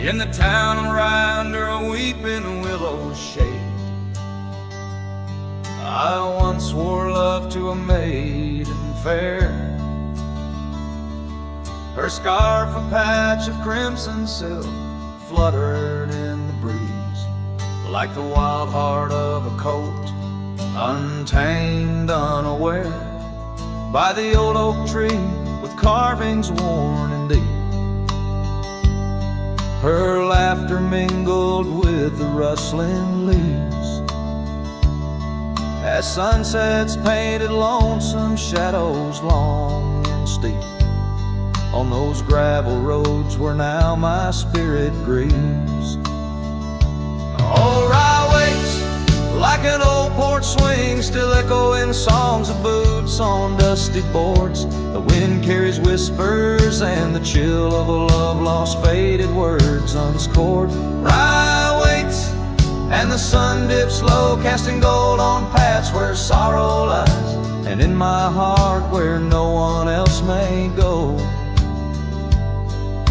In the town around her a weeping willow shade, I once swore love to a maiden fair. Her scarf a patch of crimson silk fluttered in the breeze, like the wild heart of a colt, untamed, unaware, by the old oak tree with carvings worn and deep. Her laughter mingled with the rustling leaves, as sunsets painted lonesome shadows long and steep on those gravel roads where now my spirit grieves. Oh, Rye waits like an old porch swing, still echoing songs of boots on dusty boards. The wind carries whispers and the chill of a love lost, faded words unscored. Rye waits and the sun dips low, casting gold on paths where sorrow lies, and in my heart where no one else may go.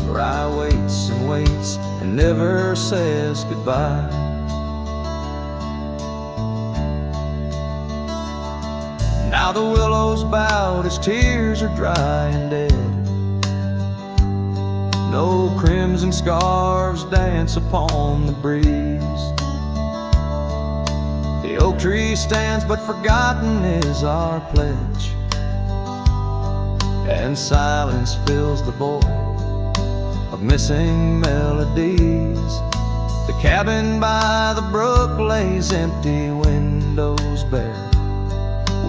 Rye waits and never says goodbye. Now the willows bowed as tears are dry and dead. No crimson scarves dance upon the breeze. The oak tree stands, but forgotten is our pledge, and silence fills the void of missing melodies. The cabin by the brook lays empty, windows bare,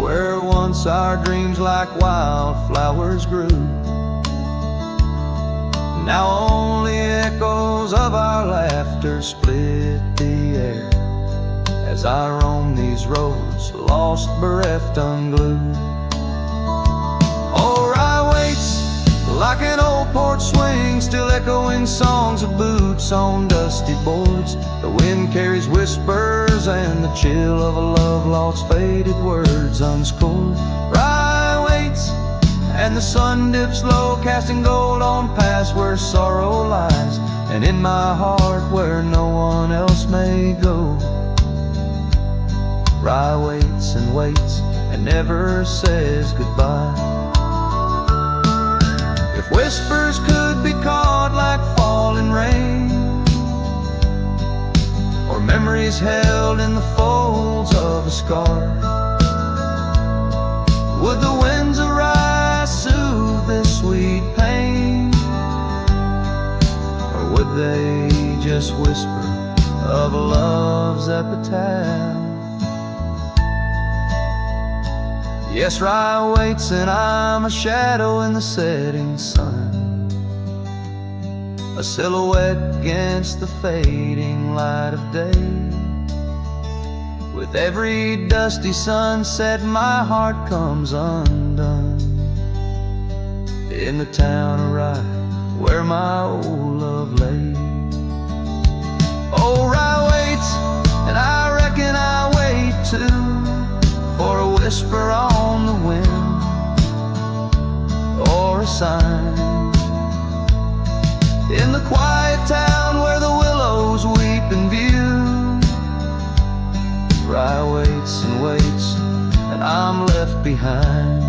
where once our dreams like wildflowers grew. Now only echoes of our laughter split the air, as I roam these roads, lost, bereft, unglued. Oh, Rye waits like an old porch swing, still echoing songs of boots on dusty boards. The wind carries whispers and the chill of a love lost, faded words unscored. Rye waits and the sun dips low, casting gold on paths where sorrow lies, and in my heart where no one else may go. Rye waits and never says goodbye. If whispers could be caught like falling rain, or memories held in the folds of a scar, would the winds arise soothe this sweet pain, or would they just whisper of a love's epitaph? Yes, Rye waits and I'm a shadow in the setting sun, a silhouette against the fading light of day. With every dusty sunset my heart comes undone, in the town of Rye where my old love lay. Oh, Rye waits and I reckon I wait too, for a whisper on the wind, or a sign in the quiet town where the willows weep in view. Rye waits and I'm left behind.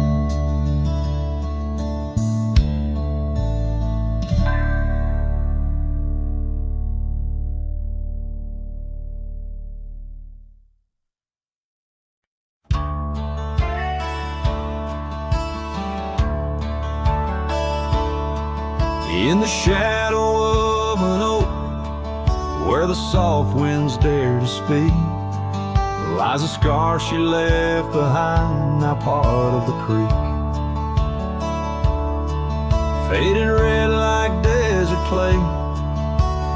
In the shadow of an oak, where the soft winds dare to speak, lies a scar she left behind, now part of the creek. Faded red like desert clay,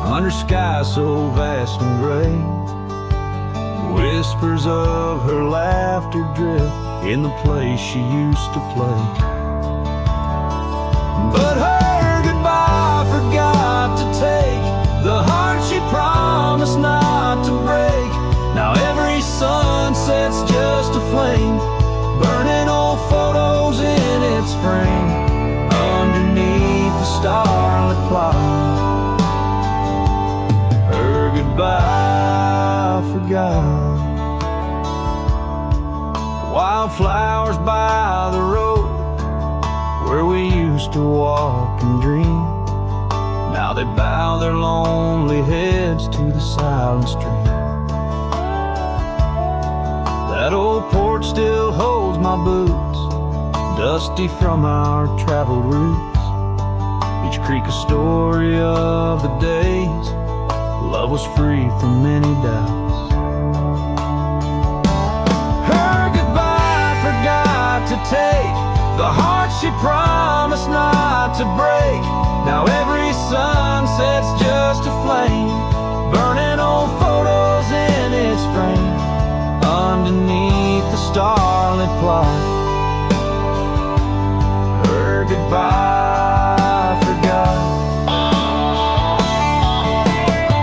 under sky so vast and gray. Whispers of her laughter drift in the place she used to play. But her goodbye forgot to take the heart she promised not to break. Now every sunset's just a flame, burning old photos in its frame, underneath the starlit clock. used to walk and dream. Now they bow their lonely heads to the silent stream. That old porch still holds my boots, dusty from our traveled routes. Each creek a story of the days love was free from many doubts. Her goodbye forgot to take the heart she promised not to break. Now every sunset's just a flame, burning old photos in its frame. Underneath the starlit plot, her goodbye forgot.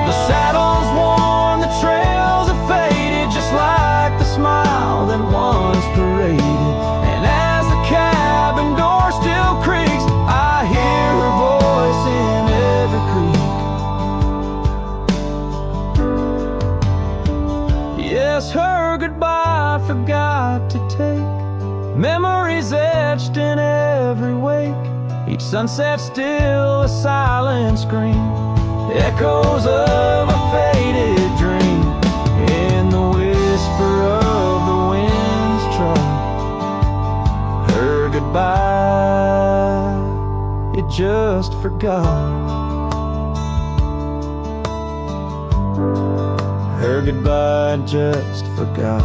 The saddle's worn, the trails have faded, just like the smile that once paraded. And as the cabin door still creaks, I hear her voice in every creek. Yes, her goodbye forgot to take memories etched in every wake. Each sunset still a silent scream, echoes of a faded dream. In the whisper of the wind's trot, her goodbye, it just forgot. Her goodbye just forgot.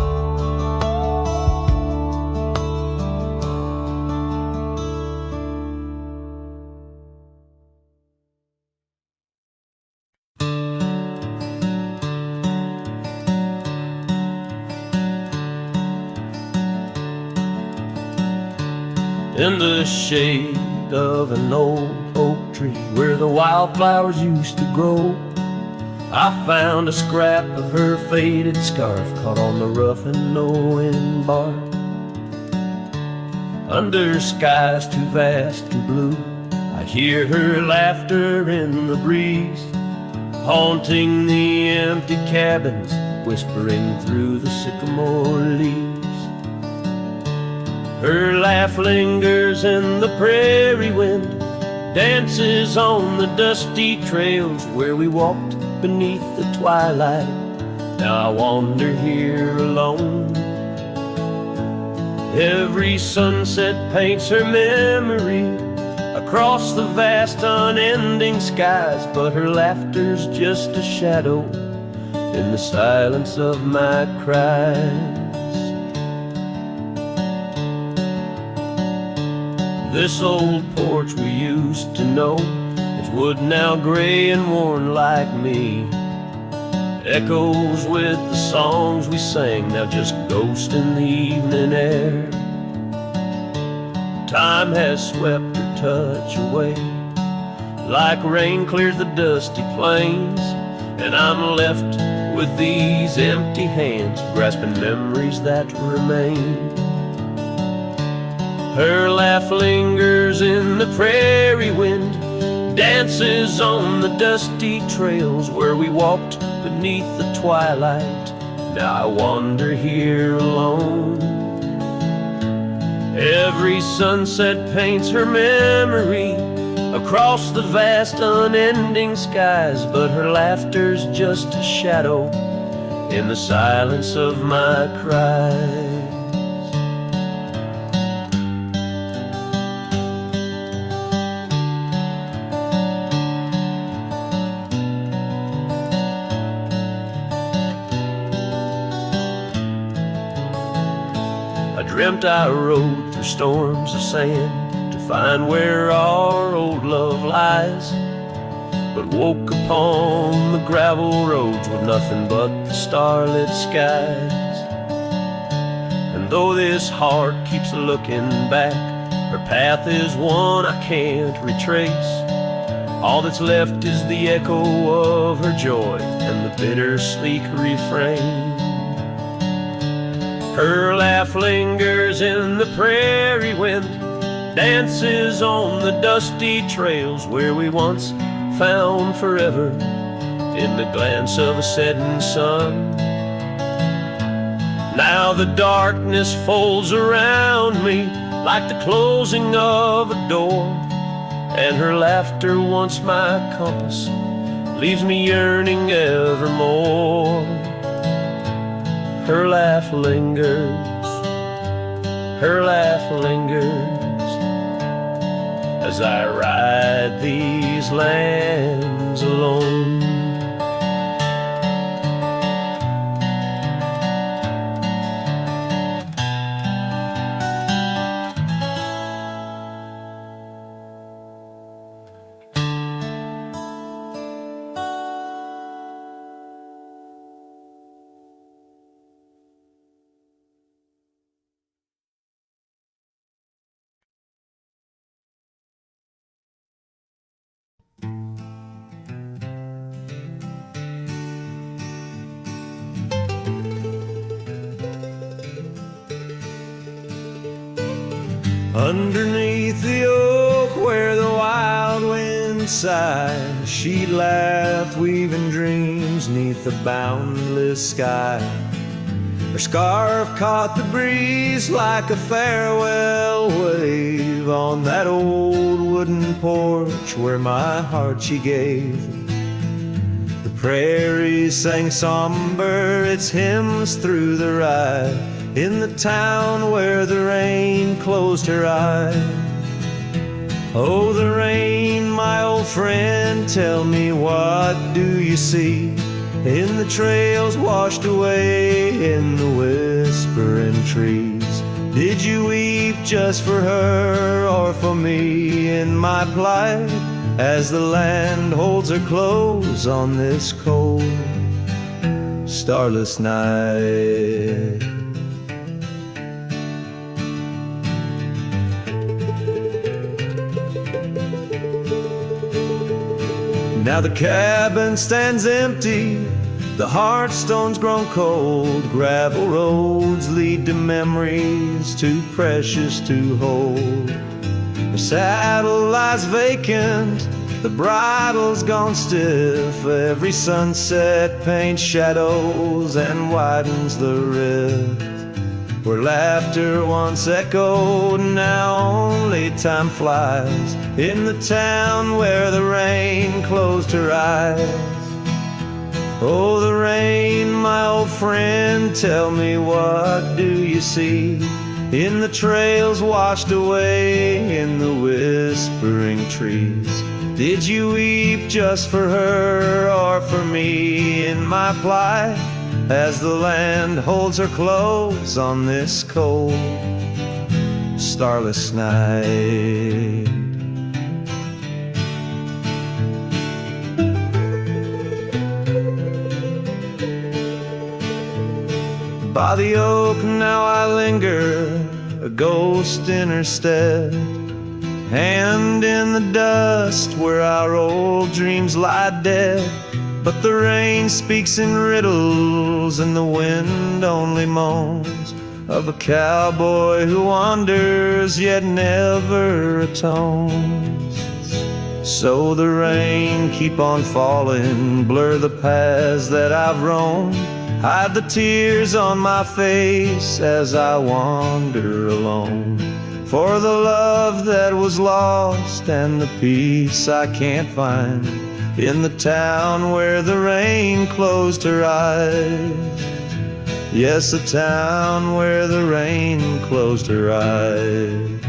In the shade of an old oak tree where the wildflowers used to grow, I found a scrap of her faded scarf caught on the rough and knowing bark. Under skies too vast and blue, I hear her laughter in the breeze, haunting the empty cabins, whispering through the sycamore leaves. Her laugh lingers in the prairie wind, dances on the dusty trails where we walked beneath the twilight. Now I wander here alone. Every sunset paints her memory across the vast unending skies, but her laughter's just a shadow in the silence of my cries. This old porch we used to know is wood now gray and worn like me, echoes with the songs we sang, now just ghosts in the evening air. Time has swept her touch away, like rain clears the dusty plains, and I'm left with these empty hands, grasping memories that remain. Her laugh lingers in the prairie wind, dances on the dusty trails where we walked beneath the twilight. Now I wander here alone. Every sunset paints her memory across the vast unending skies, but her laughter's just a shadow in the silence of my cries. Dreamt I rode through storms of sand to find where our old love lies, but woke upon the gravel roads with nothing but the starlit skies. And though this heart keeps looking back, her path is one I can't retrace. All that's left is the echo of her joy and the bittersweet refrain. Her laugh lingers in the prairie wind, dances on the dusty trails where we once found forever in the glance of a setting sun. Now the darkness folds around me like the closing of a door, and her laughter, once my compass, leaves me yearning evermore. Her laugh lingers, her laugh lingers, as I ride these lands alone. Underneath the oak where the wild wind sighed, she laughed, weaving dreams neath the boundless sky. Her scarf caught the breeze like a farewell wave on that old wooden porch where my heart she gave. The prairies sang somber its hymns through the ride in the town where the rain closed her eyes. Oh, the rain, my old friend, tell me, what do you see in the trails washed away in the whispering trees? Did you weep just for her or for me in my plight, as the land holds her close on this cold, starless night? Now the cabin stands empty, the hearthstone's grown cold, gravel roads lead to memories too precious to hold. The saddle lies vacant, the bridle's gone stiff, every sunset paints shadows and widens the rift. Where laughter once echoed, now only time flies, in the town where the rain closed her eyes. Oh, the rain, my old friend, tell me, what do you see in the trails washed away in the whispering trees? Did you weep just for her or for me in my plight, as the land holds her close on this cold, starless night? By the oak now I linger, a ghost in her stead, hand in the dust where our old dreams lie dead. But the rain speaks in riddles and the wind only moans of a cowboy who wanders yet never atones. So the rain keep on falling, blur the paths that I've roamed, hide the tears on my face as I wander alone. For the love that was lost and the peace I can't find in the town where the rain closed her eyes. Yes, the town where the rain closed her eyes.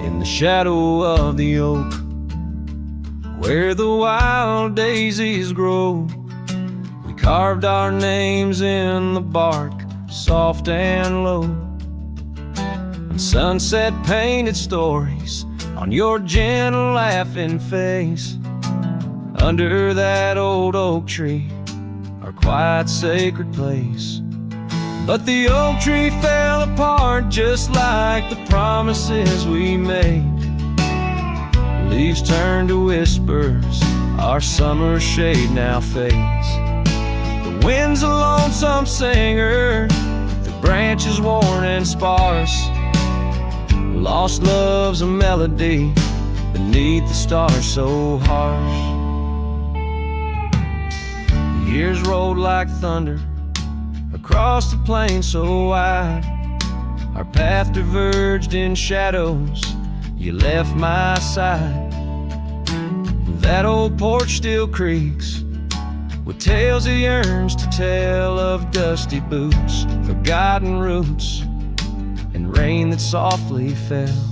In the shadow of the oak, where the wild daisies grow, we carved our names in the bark soft and low. And sunset painted stories on your gentle laughing face. Under that old oak tree, our quiet sacred place. But the oak tree fell apart just like the promises we made. Leaves turned to whispers, our summer shade now fades. The wind's a lonesome singer, the branches worn and sparse. Lost love's a melody beneath the stars so harsh. The years rolled like thunder across the plain so wide. Our path diverged in shadows, you left my side. That old porch still creaks with tales he yearns to tell, of dusty boots, forgotten roots, and rain that softly fell.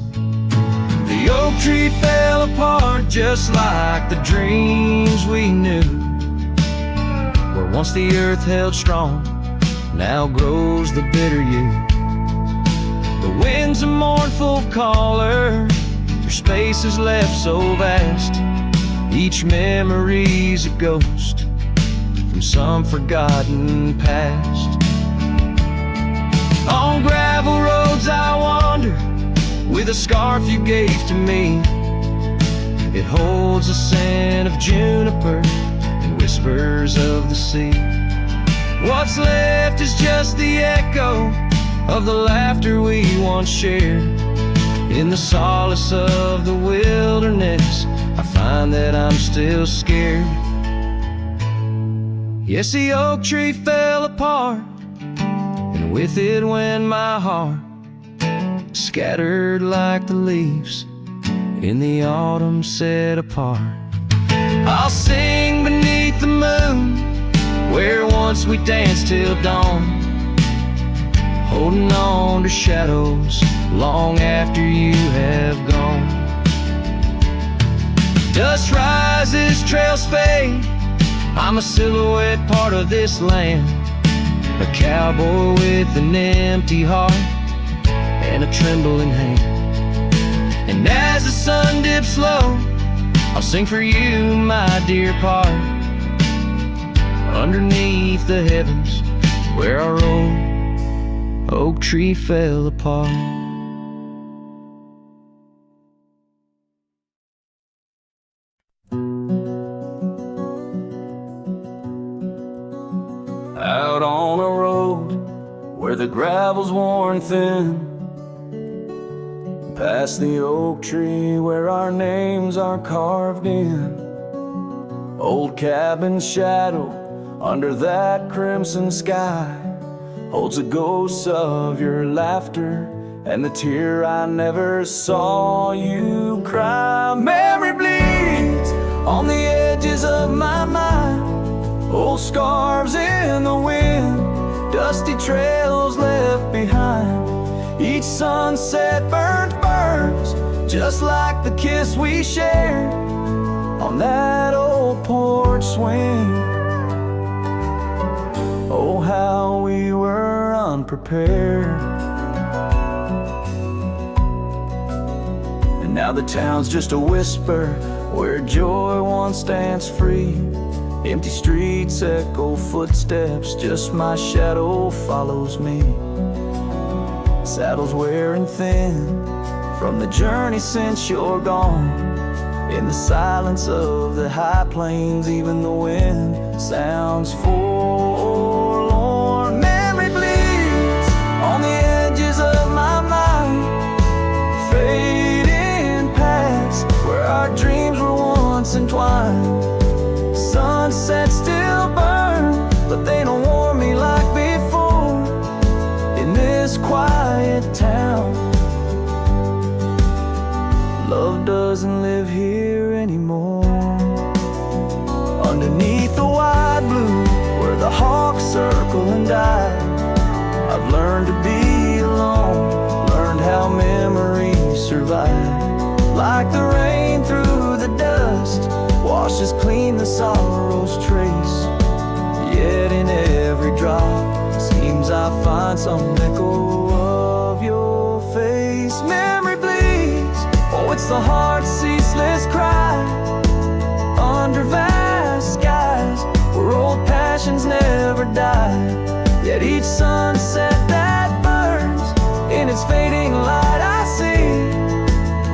The oak tree fell apart just like the dreams we knew. Where once the earth held strong, now grows the bitter yew. The wind's a mournful caller through spaces left so vast. Each memory's a ghost from some forgotten past. On gravel roads I wander with a scarf you gave to me. It holds a scent of juniper and whispers of the sea. What's left is just the echo of the laughter we once shared. In the solace of the wilderness, I find that I'm still scared. Yes, the oak tree fell apart, and with it went my heart, scattered like the leaves in the autumn set apart. I'll sing beneath the moon, where once we danced till dawn, holding on to shadows long after you have gone. Dust rises, trails fade, I'm a silhouette part of this land. A cowboy with an empty heart and a trembling hand. And as the sun dips low, I'll sing for you, my dear part, underneath the heavens where our old oak tree fell apart. Out on a road where the gravel's worn thin, past the oak tree where our names are carved in. Old cabin shadow under that crimson sky holds a ghost of your laughter and the tear I never saw you cry. Memory bleeds on the edges of my mind, old scarves in the wind, dusty trails left behind. Each sunset burns just like the kiss we shared on that old porch swing. Oh, how we were unprepared. And now the town's just a whisper where joy once danced free. Empty streets echo footsteps, just my shadow follows me. Saddles wearing thin from the journey since you're gone. In the silence of the high plains, even the wind sounds forlorn. Memory bleeds on the edges of my mind, fading past where our dreams were once entwined. Sunsets still burn, but they don't warm me like before in this quiet town. Love doesn't live here anymore. Underneath the wide blue where the hawks circle and die, I've learned to be alone, learned how memories survive. Like the rain through the dust washes clean the sorrow's trace, yet in every drop seems dreams I find some echo of your face. Memory bleeds, oh it's the heart's ceaseless cry under vast skies where old passions never die. Yet each sunset that burns in its fading light, I see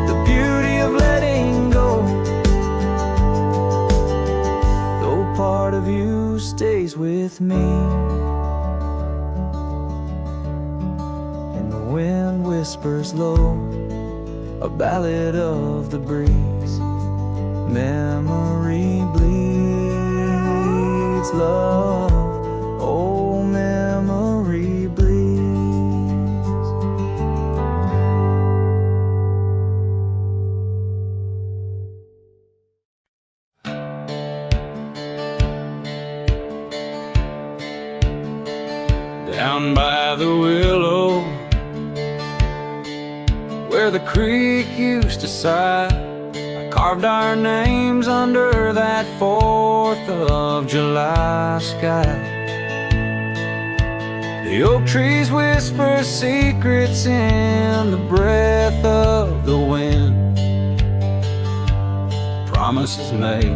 the beauty of letting go. Though part of you stays with me, and the wind whispers low a ballad of the breeze. Memory bleeds love, oh memory bleeds. Down by the willow where the creek used to sigh, carved our names under that 4th of July sky. The oak trees whisper secrets in the breath of the wind, promises made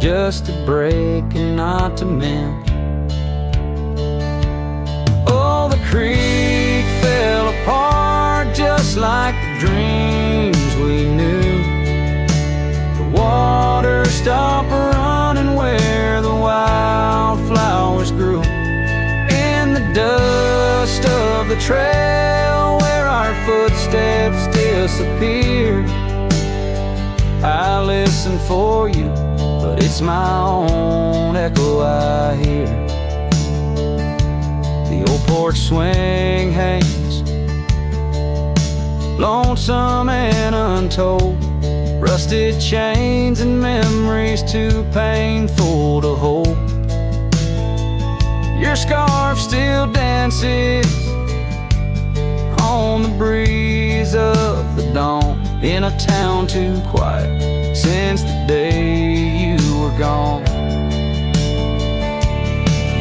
just to break and not to mend. Oh, the creek fell apart just like the dreams we knew. Water stopped running where the wildflowers grew. In the dust of the trail where our footsteps disappeared, I listen for you, but it's my own echo I hear. The old porch swing hangs lonesome and untold, rusted chains and memories too painful to hold. Your scarf still dances on the breeze of the dawn, in a town too quiet since the day you were gone.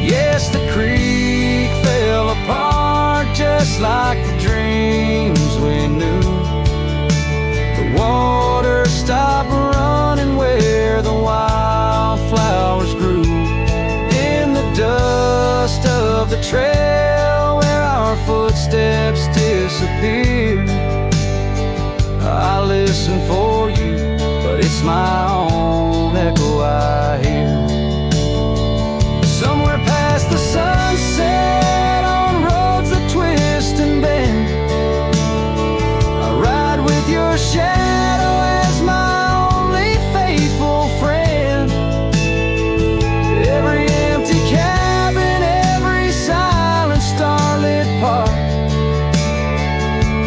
Yes, the creek fell apart just like the dreams we knew. The water stopped running where the wildflowers grew. In the dust of the trail where our footsteps disappeared, I listen for you, but it's my own echo I hear. Somewhere past the sunset on roads that twist and bend, I ride with your shadow as my only faithful friend. Every empty cabin, every silent starlit park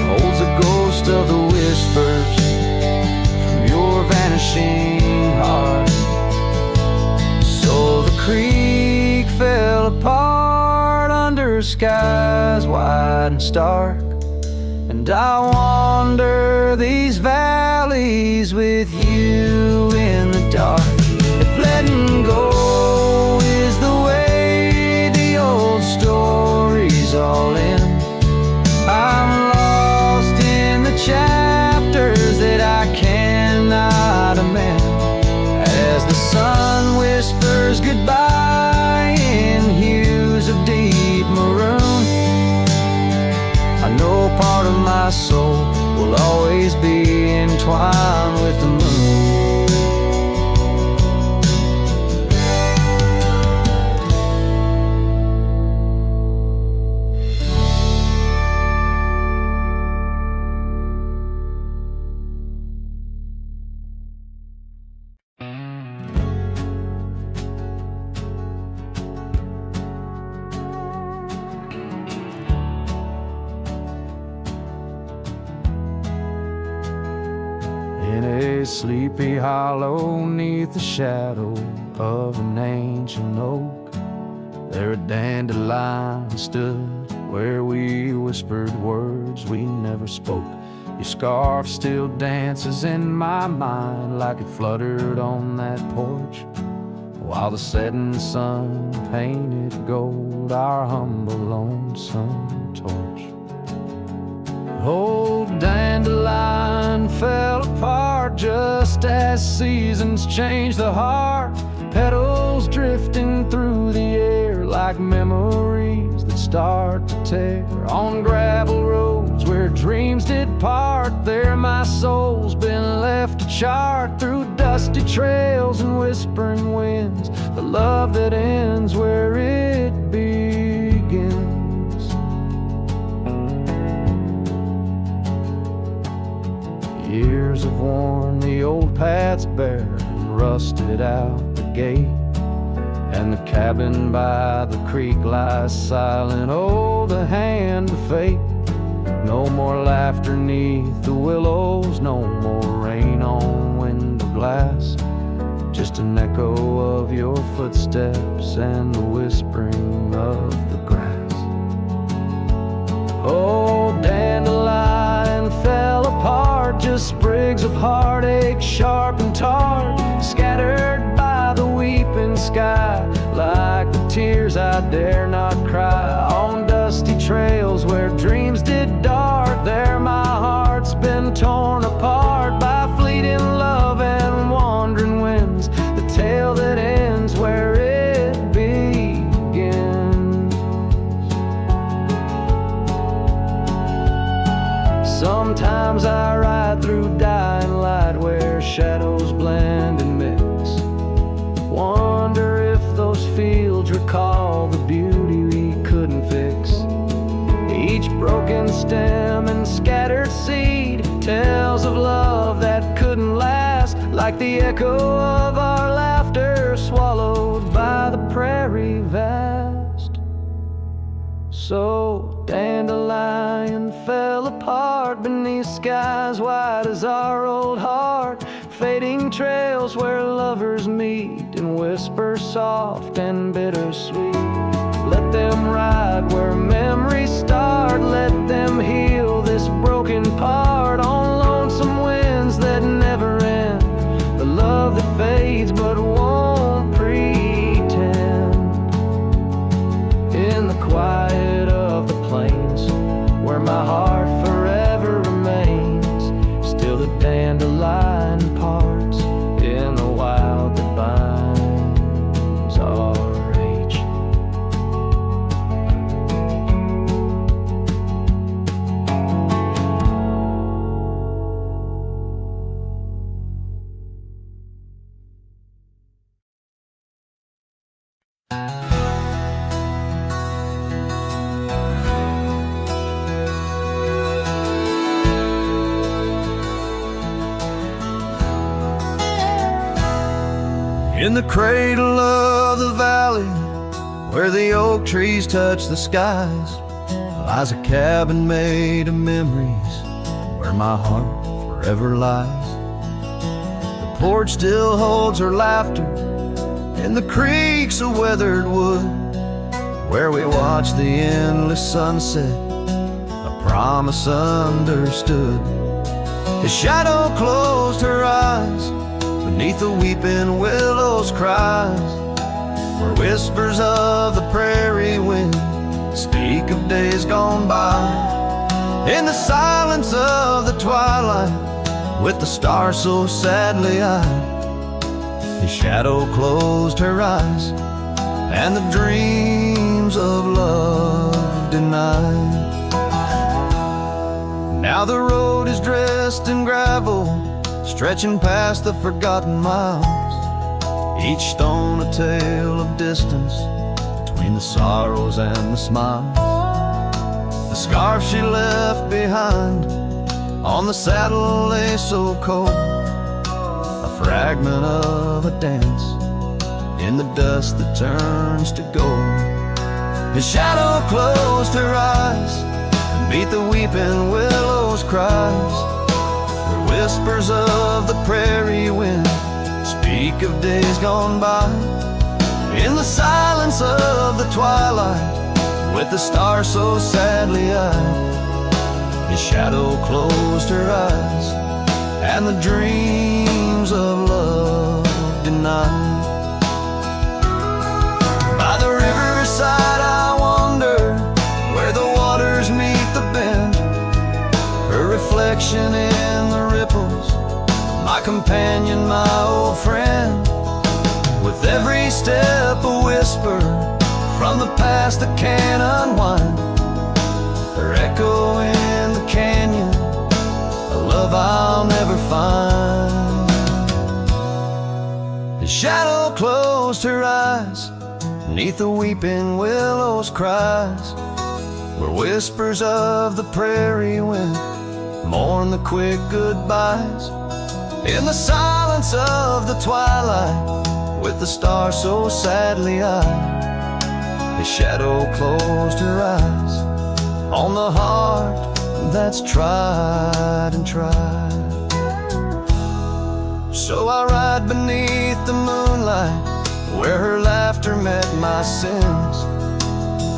holds a ghost of the whispers from your vanishing heart. So the creek fell apart under skies wide and stark, and I wander these valleys with you in the dark. If letting go is the way the old stories all end, I'm lost in the chapters that I cannot amend. As the sun whispers goodbye in hues of deep maroon, I know part of my soul will always be entwined with the moon. In a sleepy hollow neath the shadow of an ancient oak, there a dandelion stood where we whispered words we never spoke. Your scarf still dances in my mind like it fluttered on that porch, while the setting sun painted gold our humble lone lonesome torch. Old dandelion fell apart just as seasons change the heart. Petals drifting through the air like memories that start to tear. On gravel roads where dreams did part, there my soul's been left to chart. Through dusty trails and whispering winds, the love that ends where it begins. Years have worn the old paths bare and rusted out the gate, and the cabin by the creek lies silent. Oh, the hand of fate. No more laughter neath the willows, no more rain on window glass, just an echo of your footsteps and the whispering of the grass. Oh, dandelion fell apart, just sprigs of heartache, sharp and tart, scattered by the weeping sky, like the tears I dare not cry. On dusty trails where dreams did dart, there my heart's been torn apart by fleeting love and wandering winds, the tale that ends where it begins. Sometimes I ride through dying light where shadows blend and mix. Wonder if those fields recall the beauty we couldn't fix. Each broken stem and scattered seed tells of love that couldn't last, like the echo of our laughter swallowed by the prairie vast. So dandelion fell apart beneath skies wide as our old heart, fading trails where lovers meet and whisper soft and bittersweet. Let them ride where memories start, let them heal this broken part. On lonesome winds that never end, the love that fades but won't pretend. In the quiet of the plains, where my heart forever remains, still the dandelion parts in the wild that binds our age. In the cradle of the valley, where the oak trees touch the skies, lies a cabin made of memories, where my heart forever lies. The porch still holds her laughter, and the creek's a weathered wood, where we watch the endless sunset, a promise understood. His shadow closed her eyes, beneath the weeping willows cries, where whispers of the prairie wind speak of days gone by. In the silence of the twilight, with the stars so sadly eyed, his shadow closed her eyes, and the dreams of love denied. Now the road is dressed in gravel, stretching past the forgotten miles, each stone a tale of distance between the sorrows and the smiles. The scarf she left behind on the saddle lay so cold, a fragment of a dance in the dust that turns to gold. His shadow closed her eyes and beat the weeping willows' cries, whispers of the prairie wind speak of days gone by. In the silence of the twilight, with the stars so sadly eyed, his shadow closed her eyes, and the dreams of love denied. By the riverside I wander, where Every step a whisper from the past that can't unwind. Her echo in the canyon, a love I'll never find. The shadow closed her eyes, neath the weeping willows cries, where whispers of the prairie wind mourn the quick goodbyes. In the silence of the twilight, with the stars so sadly eyed, the shadow closed her eyes on the heart that's tried and tried. So I ride beneath the moonlight, where her laughter met my sins,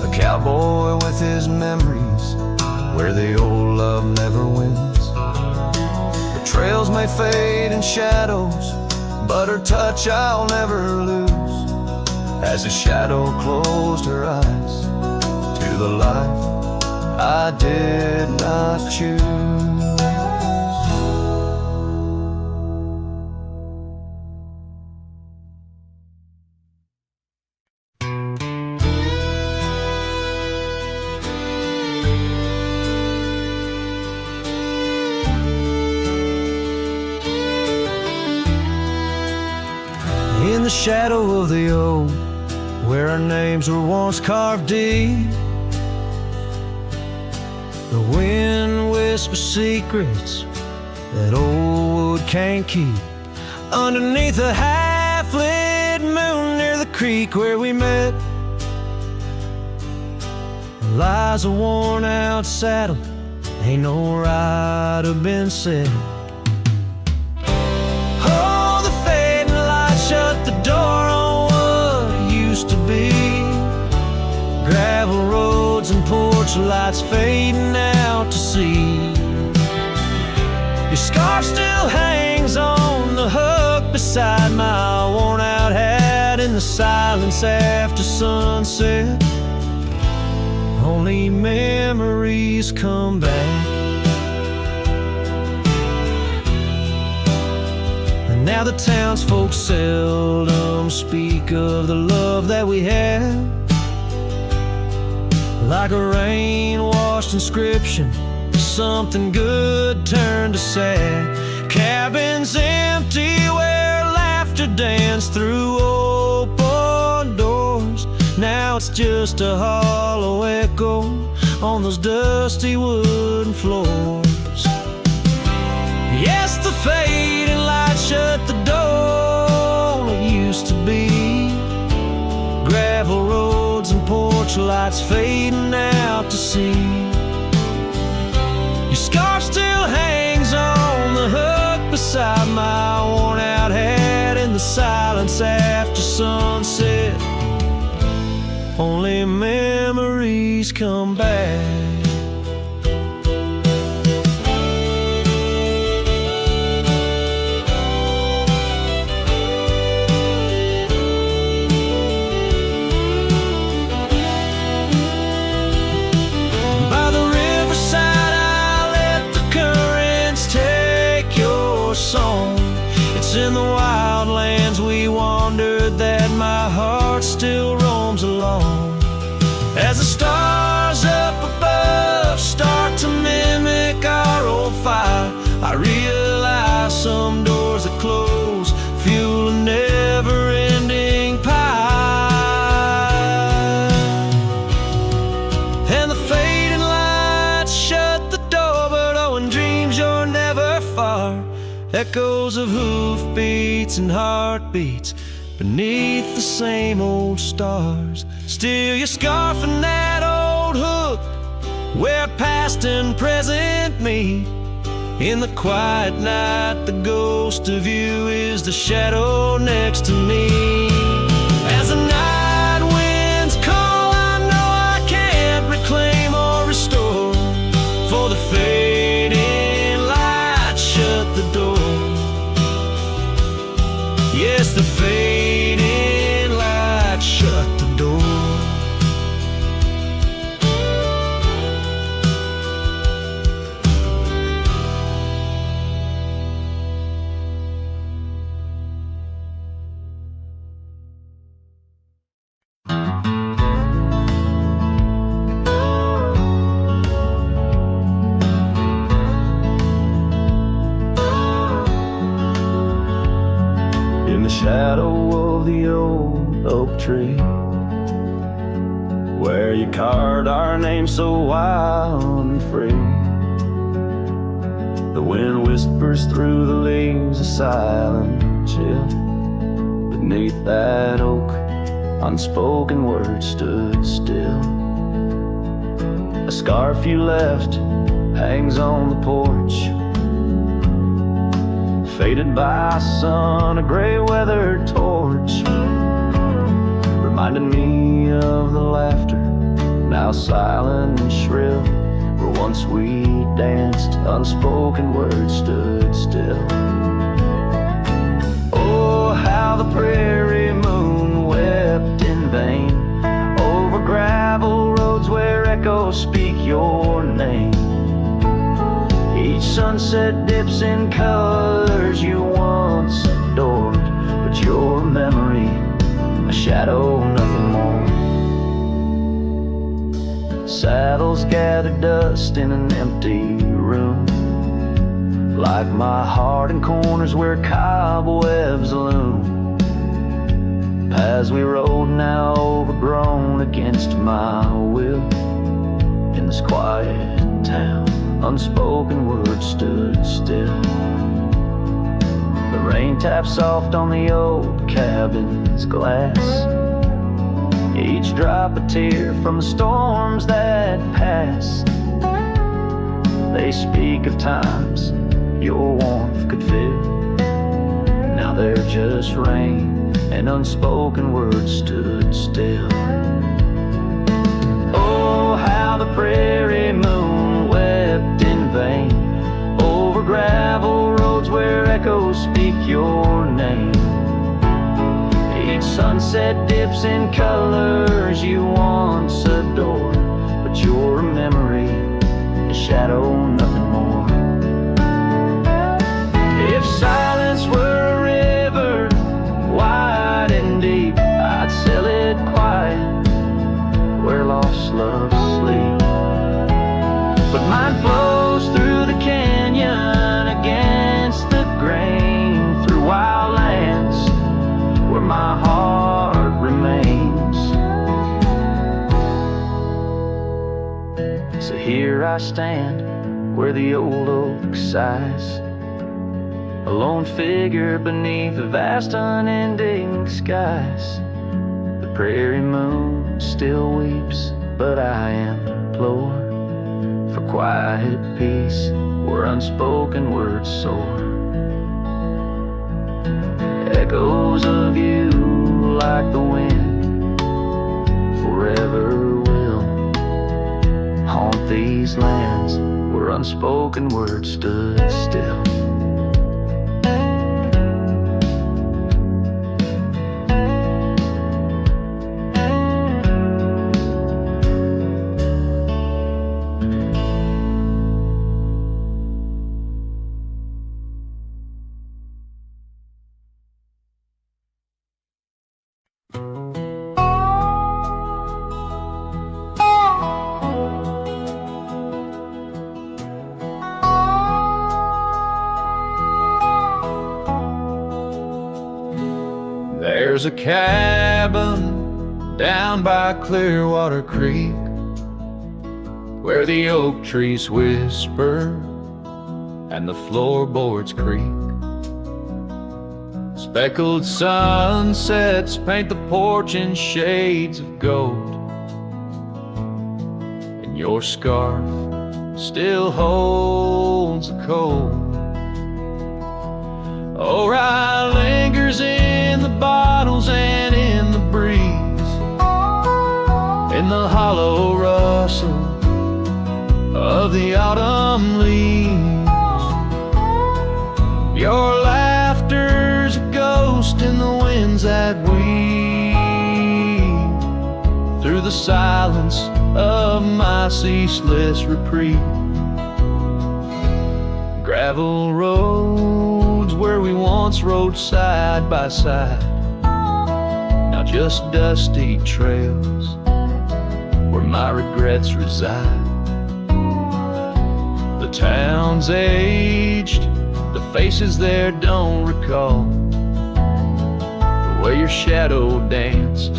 a cowboy with his memories, where the old love never wins. The trails may fade in shadows, but her touch I'll never lose, as the shadow closed her eyes to the life I did not choose. In the shadow of the oak, where our names were once carved deep, the wind whispers secrets that old wood can't keep. Underneath a half-lit moon near the creek where we met, lies a worn-out saddle, ain't no rider been said. Oh, the fading light shut the door on what used to be. Gravel roads and porch lights fading out to sea. Your scarf still hangs on the hook beside my worn-out hat. In the silence after sunset, only memories come back. And now the townsfolk seldom speak of the love that we had. Like a rain-washed inscription, something good turned to sad. Cabins empty where laughter danced through open doors. Now it's just a hollow echo on those dusty wooden floors. Yes, the fading light shut the door on what used to be. Gravel roads and porch lights fading out to sea. Your scarf still hangs on the hook beside my worn-out hat. In the silence after sunset, only memories come back. By the riverside I let the currents take your song. It's in the wildlands we wandered that my heart still roams along. As the stars up above start to mimic our old fire, I realize some doors that close fuel a never-ending pie. And the fading lights shut the door, but oh, in dreams you're never far. Echoes of hoofbeats and heartbeats beneath the same old stars. Still your scarf and that old hook, where past and present meet. In the quiet night, the ghost of you is the shadow next to me. As the night winds call, I know I can't reclaim or restore, for the fading light shut the door. Yes, the fading light shut the door. tree, where you carved our name so wild and free. The wind whispers through the leaves, a silent chill. Beneath that oak, unspoken words stood still. A scarf you left hangs on the porch, faded by sun, a gray weathered torch, reminding me of the laughter, now silent and shrill, where once we danced, unspoken words stood still. Oh, how the prairie moon wept in vain over gravel roads where echoes speak your name. Each sunset dips in colors you once adored, but your memory, a shadow, nothing more. Saddles gather dust in an empty room, like my heart in corners where cobwebs loom. Paths we rode now overgrown against my will. In this quiet town, unspoken words stood still. The rain taps soft on the old cabin's glass, each drop a tear from the storms that pass. They speak of times your warmth could fill. Now they're just rain, and unspoken words stood still. Oh, how the prairie moon wept in vain over gravel roads where echoes speak your name. Each sunset dips in colors you once adored, but your memory, a shadow, nothing more. If silence were a river, wide and deep, I'd sail it quiet where lost loves sleep. But mine flows through the canyon against the grain, through wild lands where my heart remains. So here I stand where the old oak sighs, a lone figure beneath the vast unending skies. The prairie moon still weeps, but I implore for quiet peace where unspoken words soar. Echoes of you like the wind forever will haunt these lands where unspoken words stood still. There's a cabin down by Clearwater Creek where the oak trees whisper and the floorboards creak. Speckled sunsets paint the porch in shades of gold, and your scarf still holds the cold. Oh, rye lingers in the bottles and in the breeze, in the hollow rustle of the autumn leaves. Your laughter's a ghost in the winds that weave through the silence of my ceaseless reprieve. Gravel roads where we once rode side by side, now just dusty trails where my regrets reside. The town's aged, the faces there don't recall the way your shadow danced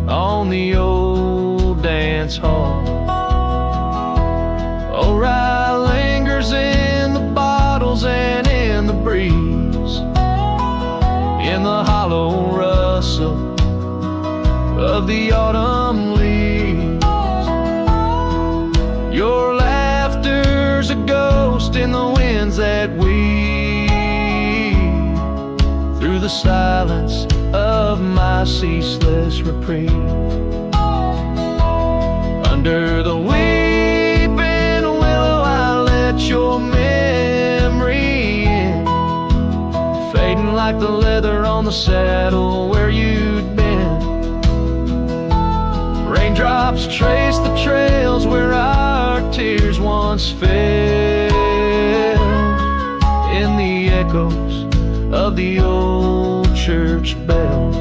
on the old dance hall. Oh, rye lingers in the bottles and in the breeze, in the hollow rustle of the autumn leaves. Your laughter's a ghost in the winds that weave through the silence of my ceaseless reprieve. Under the weeping willow I let your memory in, fading like the leather on the saddle where you'd been. Raindrops trace the trails where our tears once fell, in the echoes of the old church bell.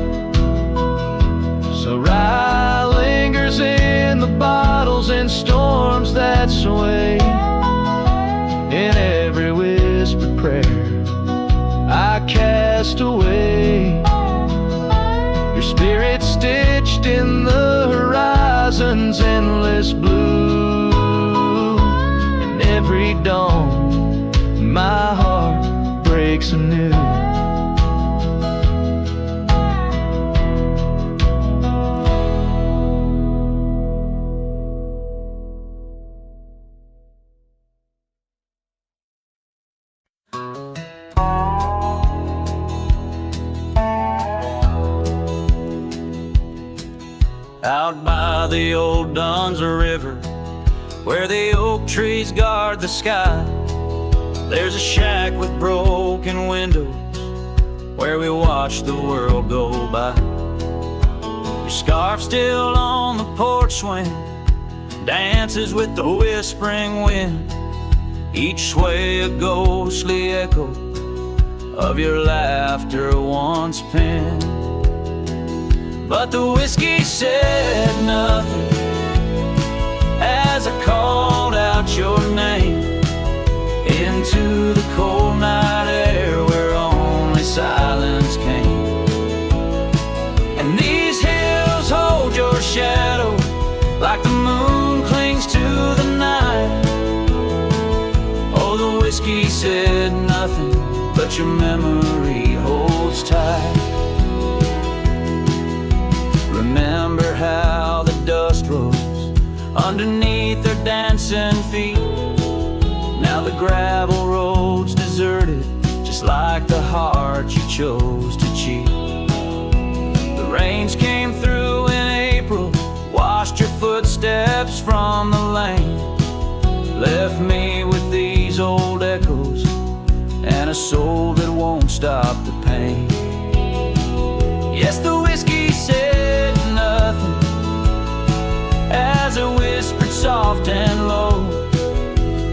So rye lingers in the bottles and storms that sway, in every whispered prayer I cast away. Your spirit stitched in the horizon's endless blue, and every dawn my heart breaks anew. Out by the old Duns River, where the oak trees guard the sky, there's a shack with broken windows where we watch the world go by. Your scarf still on the porch swing dances with the whispering wind, each sway a ghostly echo of your laughter once penned. But the whiskey said nothing as I called out your name into the cold night air where only silence came. And these hills hold your shadow like the moon clings to the night. Oh, the whiskey said nothing, but your memory holds tight. Remember how the dust rose underneath their dancing feet. Now the gravel road's deserted, just like the heart you chose to cheat. The rains came through in April, washed your footsteps from the lane, left me with these old echoes and a soul that won't stop the pain. Yes, the whiskey said nothing as it whispered soft and low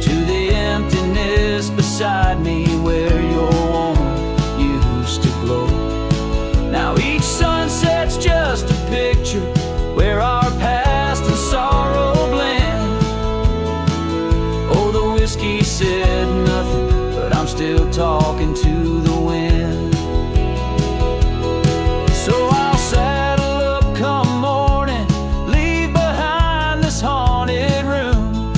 to the emptiness beside me where your warmth used to glow. Now each sunset's just a picture where our past and sorrow blend. Oh, the whiskey said nothing, but I'm still talking to the wind. So I'll saddle up come morning, leave behind this haunted room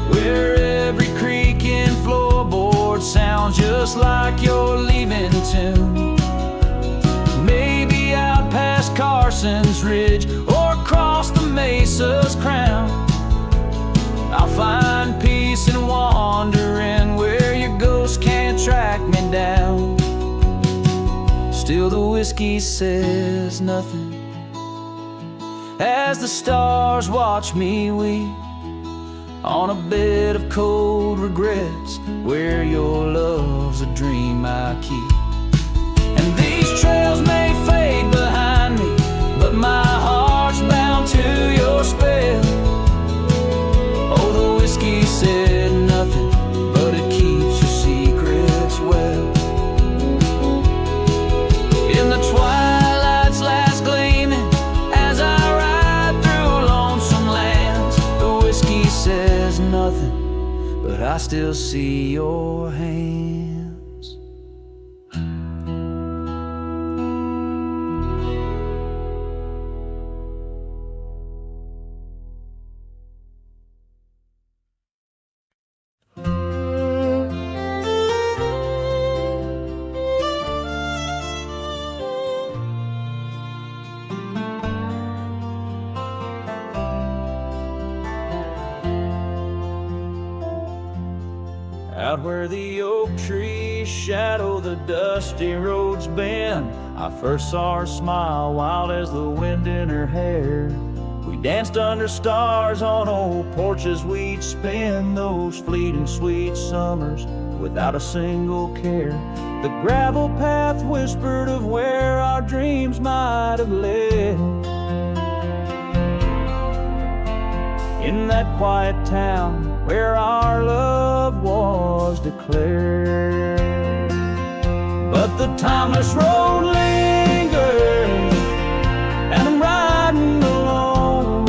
where every creaking floorboard sounds just like your leaving tune. Maybe out past Carson's Ridge or across the mesa's crown, I'll find peace in wandering where your ghost can't track me down. Still the whiskey says nothing as the stars watch me weep on a bed of cold regrets where your love's a dream I keep. And these trails may fade behind me, but my heart's bound to your spell. Oh, the whiskey said nothing, but it keeps your secrets well. In the twilight's last gleaming, as I ride through lonesome lands, the whiskey says nothing, but I still see your hands. Out where the oak trees shadow the dusty roads bend, I first saw her smile wild as the wind in her hair. We danced under stars on old porches, we'd spend those fleeting sweet summers without a single care. The gravel path whispered of where our dreams might have led. In that quiet town where our love was declared. But the timeless road lingers, and I'm riding alone,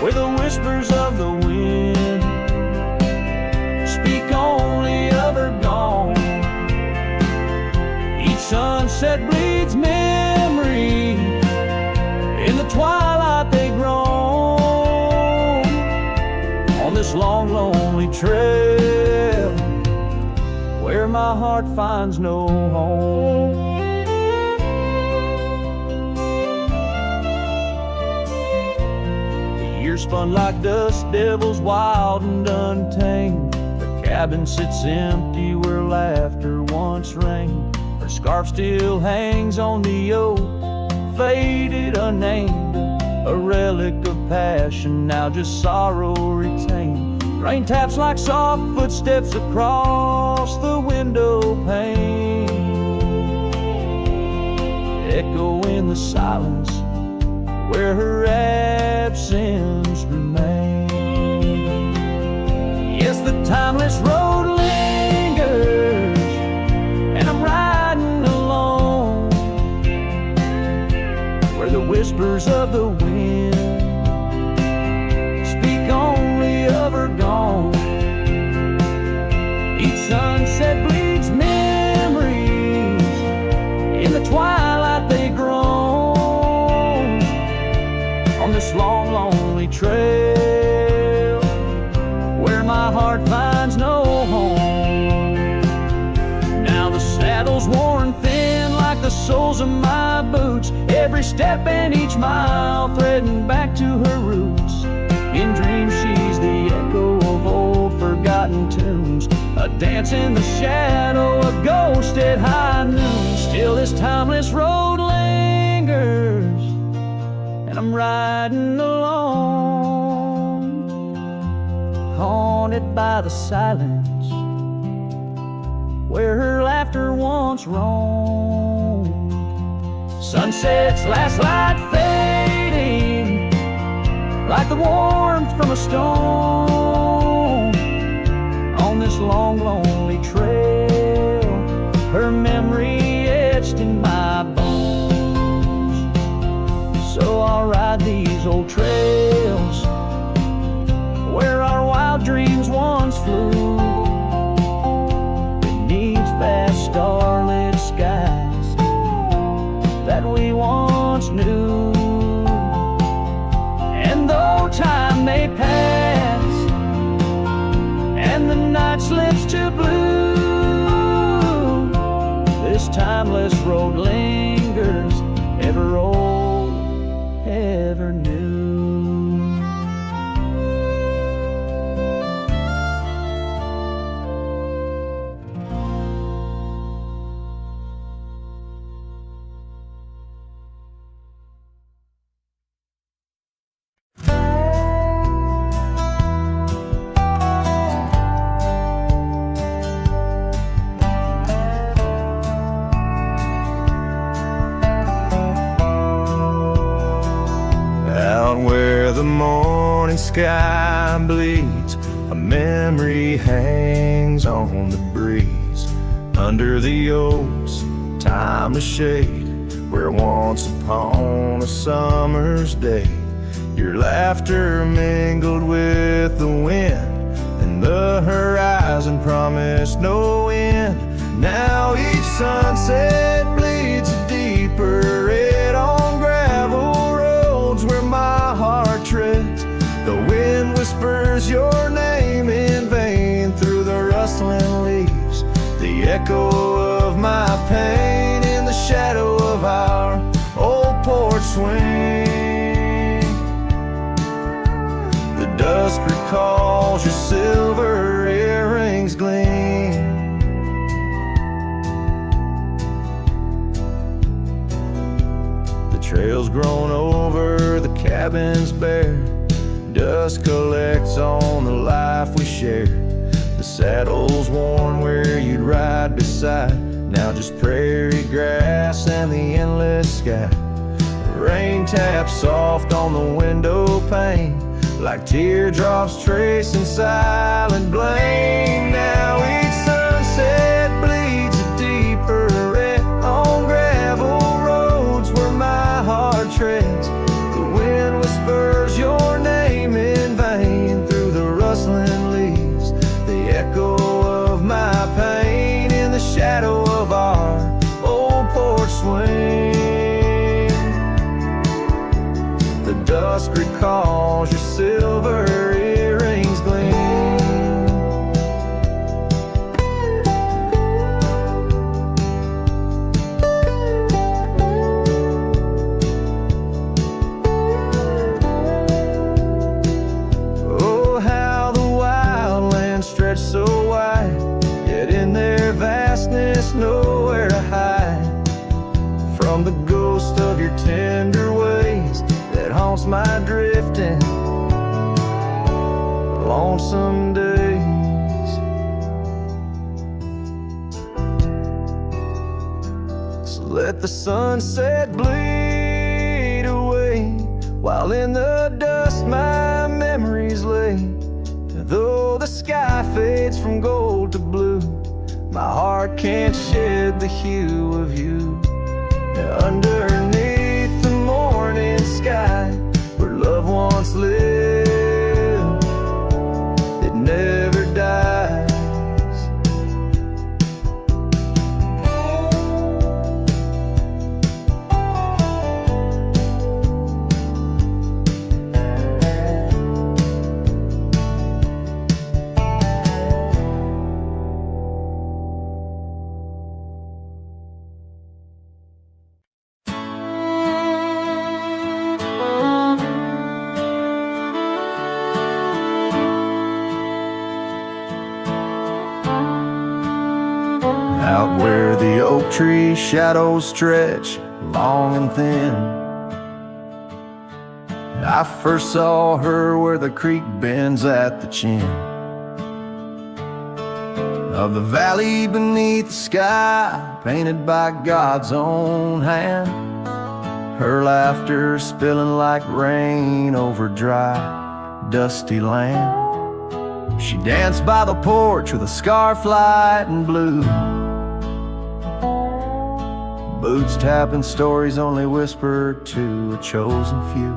where the whispers of the wind speak only of her gone. Each sunset bleeds memory, in the twilight they groan, on this long lonely trail where my heart finds no home. The years spun like dust devils, wild and untamed. The cabin sits empty where laughter once reigned. Her scarf still hangs on the oak, faded, unnamed, a relic of passion, now just sorrow retained. Rain taps like soft footsteps across the window pane, echo in the silence where her absence remains. Yes, the timeless road lingers, and I'm riding alone, where the whispers of the wind speak only of her gone. Each sunset bleeds memories, in the twilight they groan, on this long lonely trail where my heart finds no home. Now the saddle's worn thin like the soles of my boots, every step and each mile threading back to her roots. In dreams she's the echo of old forgotten tunes, a dance in the shadow, a ghost at high noon. Still this timeless road lingers, and I'm riding alone, haunted by the silence where her laughter once roamed. Sunset's last light fading like the warmth from a stone, on this long lonely trail, her memory etched in my bones. So I'll ride these old trails where our wild dreams once flew, beneath vast starlit skies that we once knew. And though time may pass and the night slips to blue, this timeless road lingers, ever old, ever new. Where the morning sky bleeds, a memory hangs on the breeze. Under the oaks, timeless shade, where once upon a summer's day, your laughter mingled with the wind, and the horizon promised no end. Now each sunset bleeds a deeper red on gravel roads where my heart treads. The wind whispers your name in vain through the rustling leaves, the echo of my pain in the shadow of our old porch swing. The dusk recalls your silver earrings gleam. The trail's grown over, the cabin's bare. Dust collects on the life we share. The saddle's worn where you'd ride beside. Now just prairie grass and the endless sky. Rain taps soft on the window pane, like teardrops tracing silent blame. Now each sunset bleeds a deeper red on gravel roads where my heart treads. The wind whispers your name in vain through the rustling leaves, the echo of my pain in the shadow of our old porch swing. The dusk recalls your silver earrings gleam. Oh, how the wildlands stretch so wide, yet in their vastness nowhere to hide from the ghost of your tender ways that haunts my drifting lonesome days. So let the sunset bleed away, while in the dust my memories lay. Though the sky fades from gold to blue, my heart can't shed the hue of you. Underneath the morning sky, where love once lived, it never dies. Out where the oak tree shadows stretch long and thin, I first saw her where the creek bends at the chin of the valley beneath the sky, painted by God's own hand. Her laughter spilling like rain over dry, dusty land. She danced by the porch with a scarf light and blue, boots tapping stories only whispered to a chosen few.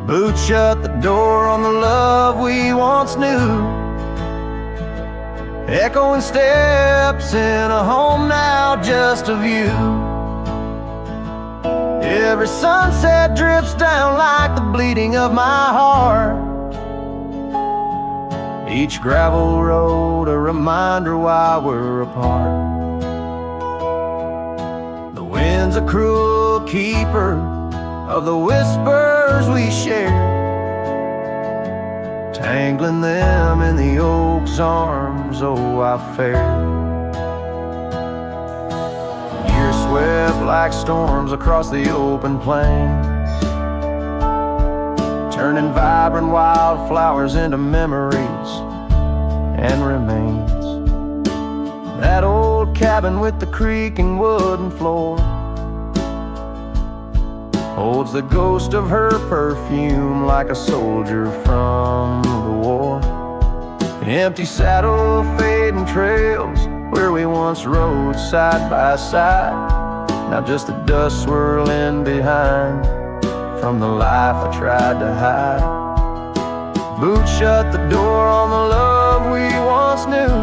Boots shut the door on the love we once knew, echoing steps in a home now just of you. Every sunset drips down like the bleeding of my heart, each gravel road a reminder why we're apart. The wind's a cruel keeper of the whispers we share, tangling them in the oak's arms, oh I fared. Years swept like storms across the open plains, turning vibrant wildflowers into memories and remains. That old cabin with the creaking wooden floor holds the ghost of her perfume like a soldier from the war. Empty saddle, fading trails where we once rode side by side, now just the dust swirling behind from the life I tried to hide. Boots shut the door on the love we once knew,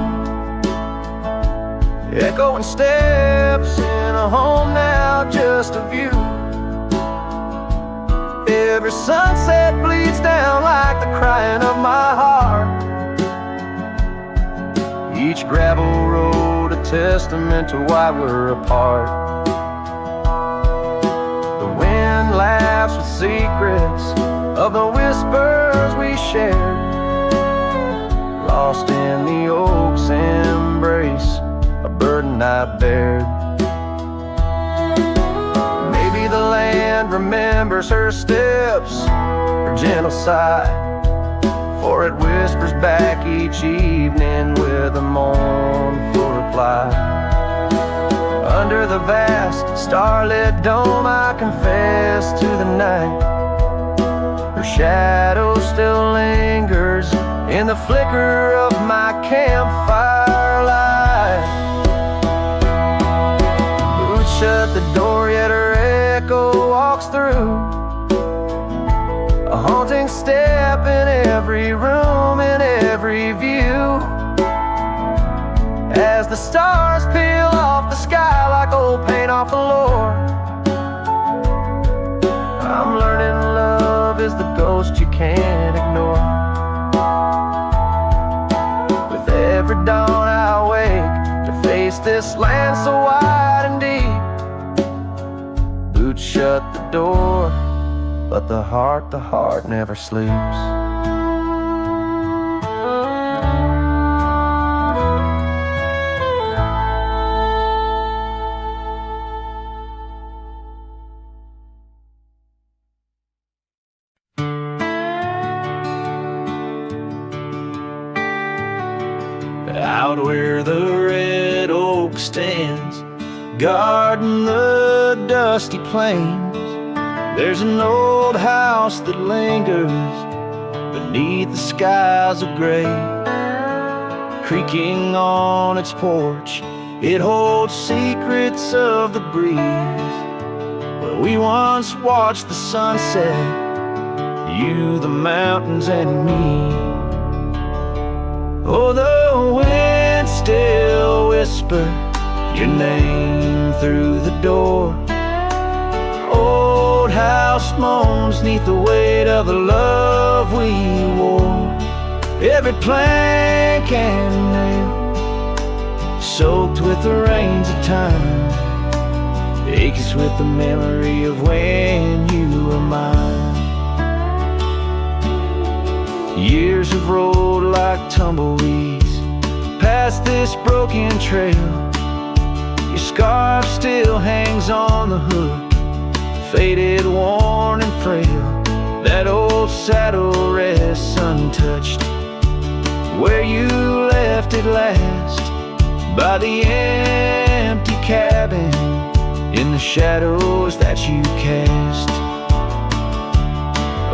echoing steps in a home now just of you. Every sunset bleeds down like the crying of my heart, each gravel road a testament to why we're apart. The wind laughs with secrets of the whispers we shared, lost in the oak's embrace, a burden I bared. Maybe the land remembers her steps, her gentle sigh, for it whispers back each evening with a mournful reply. Under the vast starlit dome I confess to the night, her shadow still lingers in the flicker of my campfire light. Boots shut the door, yet her echo walks through, a haunting step in every room, in every view. As the stars peel off the sky like old paint off the floor, I'm learning love is the ghost you can't ignore. With every dawn I wake to face this land so wide and deep. Boots shut the door, but the heart never sleeps. Out where the red oak stands, guarding the dusty plains, there's an old house that lingers beneath the skies of gray. Creaking on its porch, it holds secrets of the breeze, where we once watched the sunset, you, the mountains, and me. Oh, the wind still whisper your name through the door. Old house moans neath the weight of the love we wore. Every plank and nail, soaked with the rains of time, aches with the memory of when you were mine. Years have rolled like tumbleweeds past this broken trail. Your scarf still hangs on the hook, faded, worn, and frail. That old saddle rests untouched where you left it last, by the empty cabin in the shadows that you cast.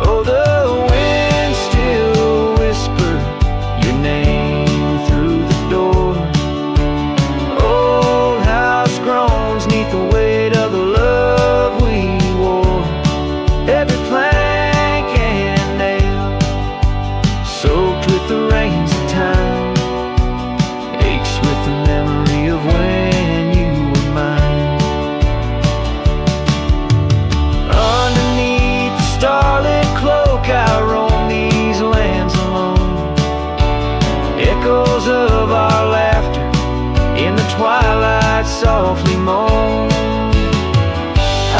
Oh, the wind still whisper your name through the door. Old house groans neath the weight of the love we wore. Every plank and nail, soaked with the rains of time, aches with the memory of when you were mine. Underneath the starlit cloak I roam these lands alone. Echoes of our laughter in the twilight softly moan.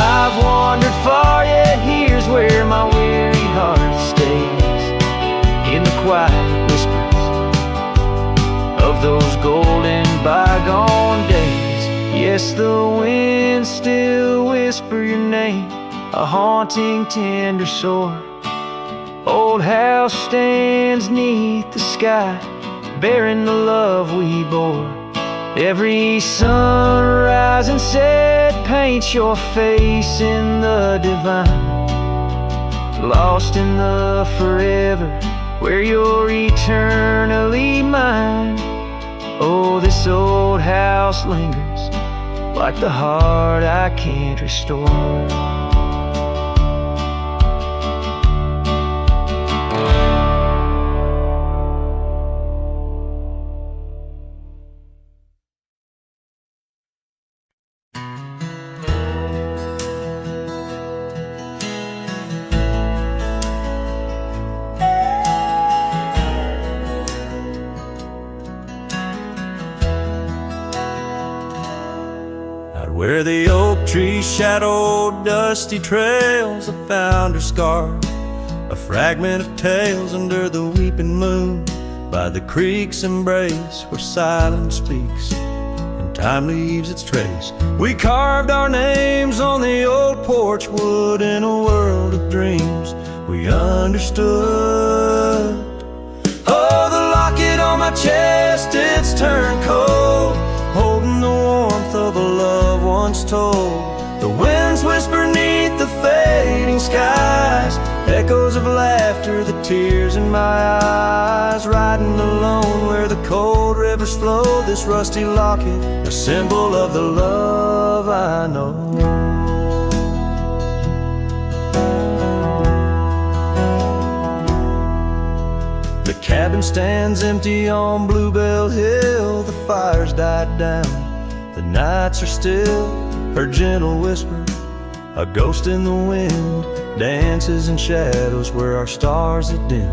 I've wandered far, yet here's where my weary heart stays, in the quiet whispers of those golden bygone days. Yes, the wind still whisper your name, a haunting, tender sore. Old house stands neath the sky, bearing the love we bore. Every sunrise and set paints your face in the divine, lost in the forever where you're eternally mine. Oh, this old house lingers like the heart I can't restore. Where the oak trees shadowed dusty trails, I found her scarf, a fragment of tales under the weeping moon. by the creek's embrace where silence speaks and time leaves its trace. We carved our names on the old porch wood in a world of dreams we understood. Oh, the locket on my chest, it's turned cold, holding the warmth of a love once told. The winds whisper neath the fading skies, echoes of laughter, the tears in my eyes. Riding alone where the cold rivers flow, this rusty locket, a symbol of the love I know. The cabin stands empty on Bluebell Hill. The fire's died down, the nights are still. Her gentle whisper, a ghost in the wind, dances in shadows where our stars are dim.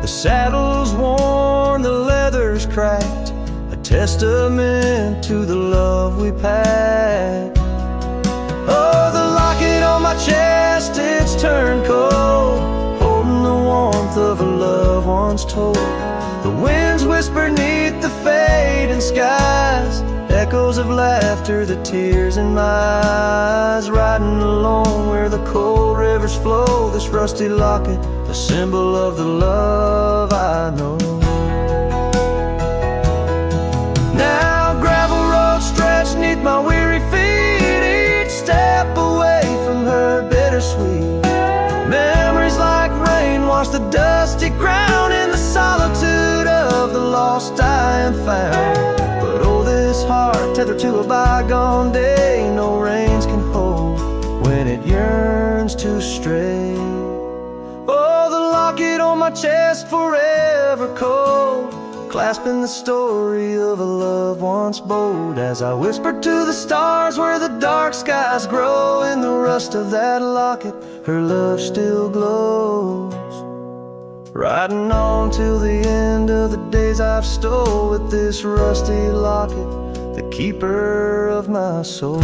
The saddle's worn, the leather's cracked, a testament to the love we packed. Oh, the locket on my chest, it's turned cold, holding the warmth of a love once told. The winds whisper neath the fading skies, echoes of laughter, the tears in my eyes. Riding alone where the cold rivers flow, this rusty locket, a symbol of the love I know. Now gravel roads stretch neath my weary feet, each step away from her bittersweet. Memories like rain wash the dusty ground in the solitude of the lost I am found. But oh, this heart tethered to a bygone day, no reins can hold when it yearns to stray. Oh, the locket on my chest, forever cold, clasping the story of a love once bold. As I whisper to the stars where the dark skies grow, in the rust of that locket, her love still glows. Riding on till the end of the days I've stole, with this rusty locket, the keeper of my soul.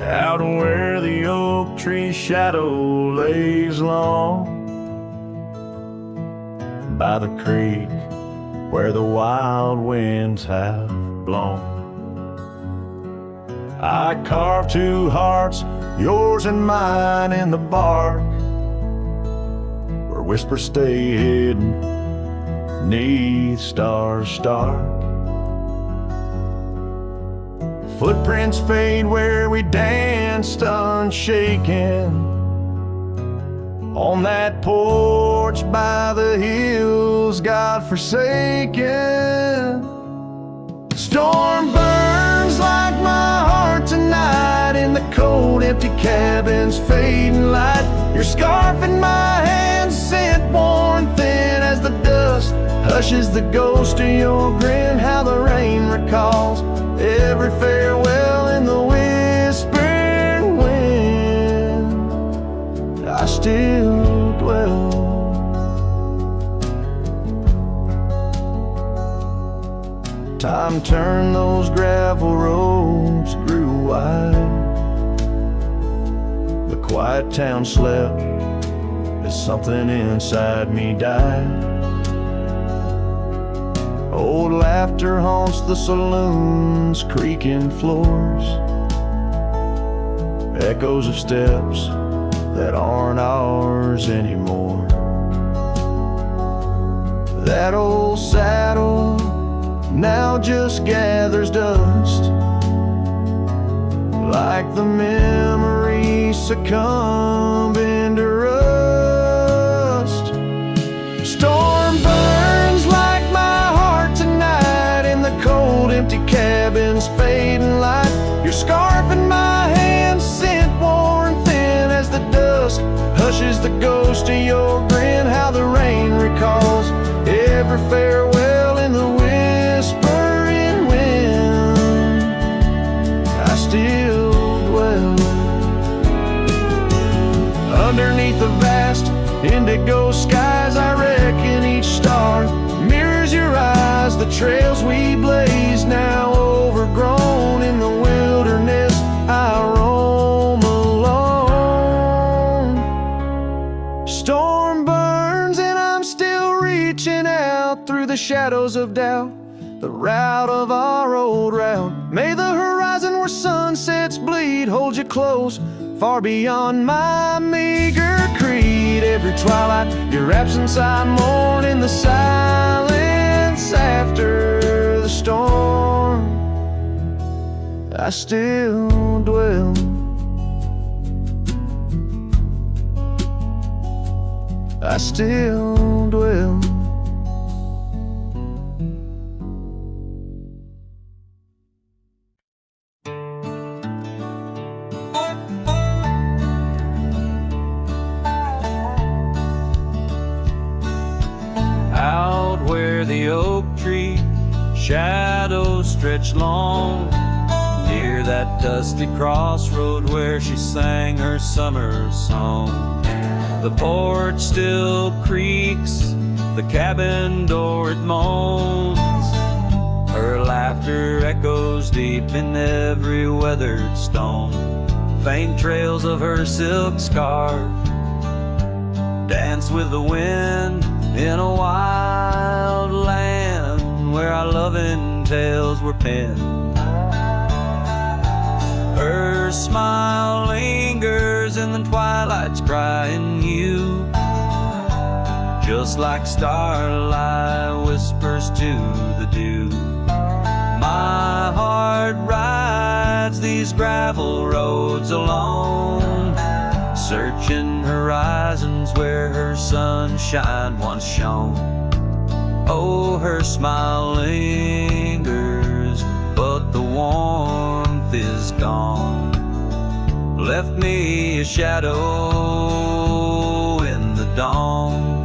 Out where the oak tree shadow lays long, by the creek where the wild winds have blown, I carved two hearts, yours and mine, in the bark where whispers stay hidden 'neath stars stark. Footprints fade where we danced unshaken, on that porch by the hills God-forsaken. Storm burns like my heart tonight in the cold empty cabin's fading light. Your scarf in my hand, scent worn thin as the dust hushes the ghost of your grin. How the rain recalls every farewell in the whispering wind. I still dwell. Time turned, those gravel roads grew wide. The quiet town slept as something inside me died. Old laughter haunts the saloon's creaking floors, echoes of steps that aren't ours anymore. That old saddle now just gathers dust, like the memories succumbing to rust. Storm burns like my heart tonight in the cold empty cabin's fading light. Your scarf in my hand, scent worn thin as the dusk hushes the ghost of your grin. How the rain recalls every farewell in the whispering wind. indigo skies, I reckon each star mirrors your eyes. The trails we blaze now overgrown, in the wilderness I roam alone. Storm burns and I'm still reaching out through the shadows of doubt, the route of our old route. May the horizon where sunsets bleed hold you close, far beyond my meager creed. Every twilight, your absence I mourn, in the silence after the storm I still dwell. I still dwell. Out where the oak tree shadows stretch long, near that dusty crossroad where she sang her summer song. The porch still creaks, the cabin door it moans. Her laughter echoes deep in every weathered stone. Faint trails of her silk scarf dance with the wind in a wild land where our loving tales were penned. Her smile lingers in the twilight's crying hue, just like starlight whispers to the dew. My heart rides these gravel roads alone, searching horizons where her sunshine once shone. Oh, her smile lingers, but the warmth is gone. Left me a shadow in the dawn.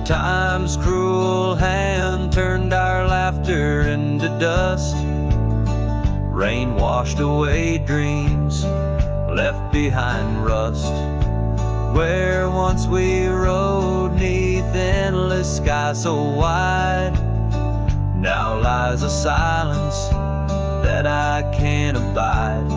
Time's cruel hand turned our laughter into dust. Rain washed away dreams, left behind rust. Where once we rode neath endless sky so wide, now lies a silence that I can't abide.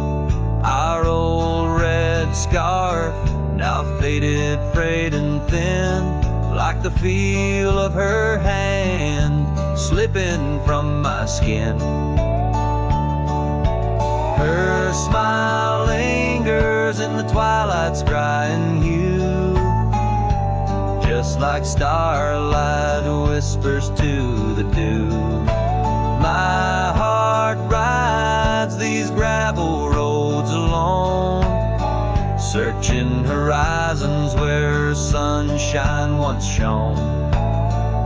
Our old red scarf, now faded, frayed and thin, like the feel of her hand slipping from my skin. Her smile lingers in the twilight's crying hue, just like starlight whispers to the dew. My heart rides these gravel roads alone, searching horizons where sunshine once shone.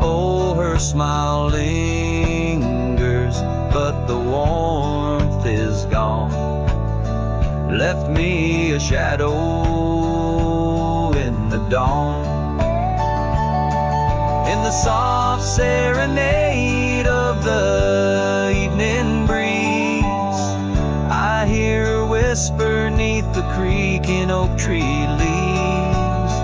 Oh, her smile lingers, but the warmth is gone. Left me a shadow in the dawn. In the soft serenade of the evening breeze, I hear her whisper neath the creaking oak tree leaves.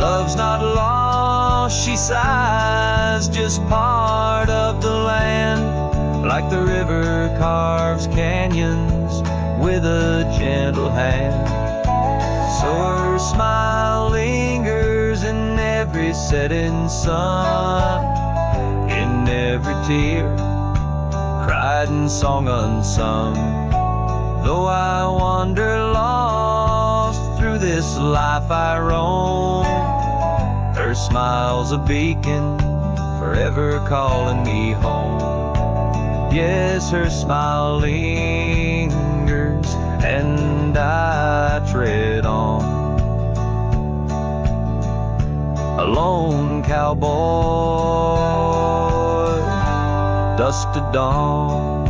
Love's not lost, she sighs, just part of the land, like the river carves canyons with a gentle hand. So her smile lingers in every setting sun, in every tear cried and song unsung. Though I wander lost through this life I roam, her smile's a beacon forever calling me home. Yes, her smile lingers and I tread on. A lone cowboy, dusk to dawn.